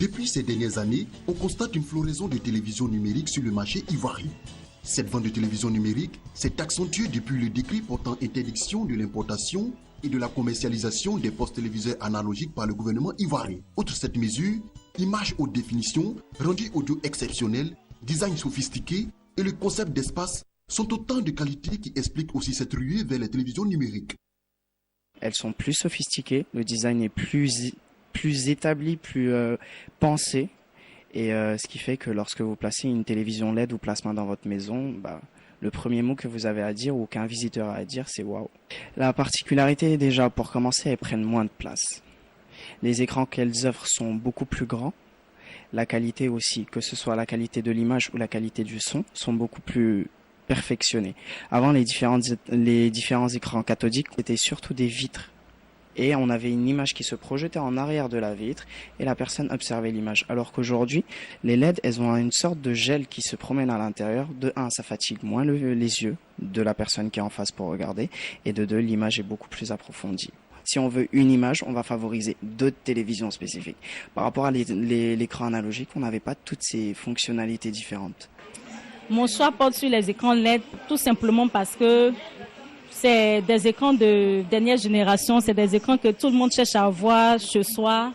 Depuis ces dernières années, on constate une floraison de télévision numérique sur le marché ivoirien. Cette vente de télévision numérique s'est accentuée depuis le décret portant interdiction de l'importation et de la commercialisation des postes téléviseurs analogiques par le gouvernement ivoirien. Outre cette mesure, images haute définition, rendu audio exceptionnel, design sophistiqué et le concept d'espace sont autant de qualités qui expliquent aussi cette ruée vers les télévisions numériques. Elles sont plus sophistiquées, le design est plus établi, plus pensé. Et ce qui fait que lorsque vous placez une télévision LED ou plasma dans votre maison, le premier mot que vous avez à dire ou qu'un visiteur a à dire, c'est waouh. La particularité est déjà, pour commencer, elles prennent moins de place. Les écrans qu'elles offrent sont beaucoup plus grands. La qualité aussi, que ce soit la qualité de l'image ou la qualité du son, sont beaucoup plus perfectionnés. Avant, les différents écrans cathodiques étaient surtout des vitres. Et on avait une image qui se projetait en arrière de la vitre et la personne observait l'image. Alors qu'aujourd'hui, les LED, elles ont une sorte de gel qui se promène à l'intérieur. De 1, ça fatigue moins les yeux de la personne qui est en face pour regarder. Et de 2, l'image est beaucoup plus approfondie. Si on veut une image, on va favoriser d'autres télévisions spécifiques. Par rapport à l'écran analogique, on n'avait pas toutes ces fonctionnalités différentes. Mon choix porte sur les écrans LED tout simplement parce que c'est des écrans de dernière génération, c'est des écrans que tout le monde cherche à avoir chez soi.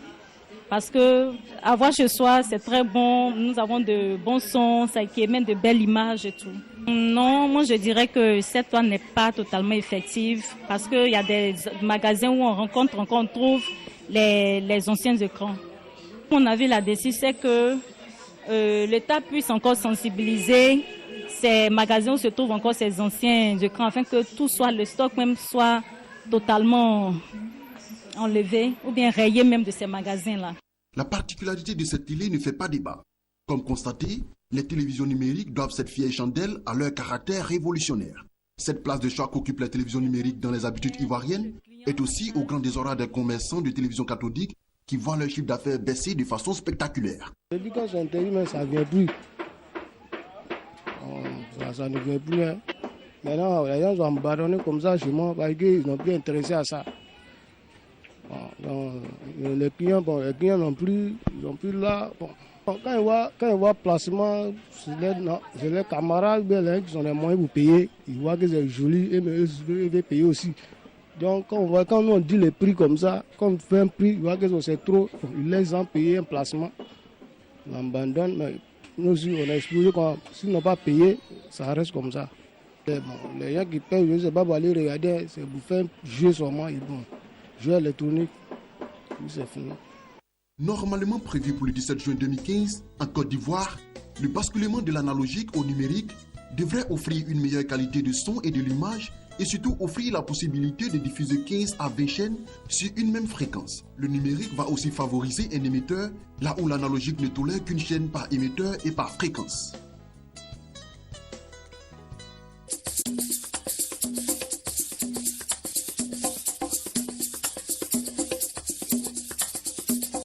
Parce que avoir chez soi, c'est très bon, nous avons de bons sons, ça qui émet de belles images et tout. Non, moi je dirais que cette loi n'est pas totalement effective parce qu'il y a des magasins où on trouve les anciens écrans. Mon avis là-dessus, c'est que l'État puisse encore sensibiliser ces magasins où se trouvent encore ces anciens écrans afin que tout soit, le stock même soit totalement enlevé ou bien rayé même de ces magasins-là. La particularité de cette télé ne fait pas débat. Comme constaté, les télévisions numériques doivent cette fière chandelle à leur caractère révolutionnaire. Cette place de choix qu'occupe la télévision numérique dans les habitudes ivoiriennes est aussi au grand désarroi des commerçants de télévision cathodique qui voient leur chiffre d'affaires baisser de façon spectaculaire. Je dis quand c'est interdit, mais ça ne vient plus. Ça ne vient plus. Hein. Maintenant, les gens ont abandonné comme ça chez moi parce qu'ils n'ont plus intéressé à ça. Donc, les clients n'ont plus, ils n'ont plus là. Bon. Quand ils voient placement, c'est les camarades qui ont les moyens pour payer. Ils voient que c'est joli et eux veulent payer aussi. Donc quand on dit les prix comme ça, quand on fait un prix, ils voient que c'est trop, ils laissent en payer un placement. On abandonne, mais nous aussi on a expliqué que s'ils n'ont pas payé, ça reste comme ça. Et bon, les gens qui payent, je ne sais pas pour aller regarder, c'est pour faire jouer seulement, ils vont jouer électronique, c'est fini. Normalement prévu pour le 17 juin 2015, en Côte d'Ivoire, le basculement de l'analogique au numérique devrait offrir une meilleure qualité de son et de l'image et surtout offrir la possibilité de diffuser 15 à 20 chaînes sur une même fréquence. Le numérique va aussi favoriser un émetteur là où l'analogique ne tolère qu'une chaîne par émetteur et par fréquence.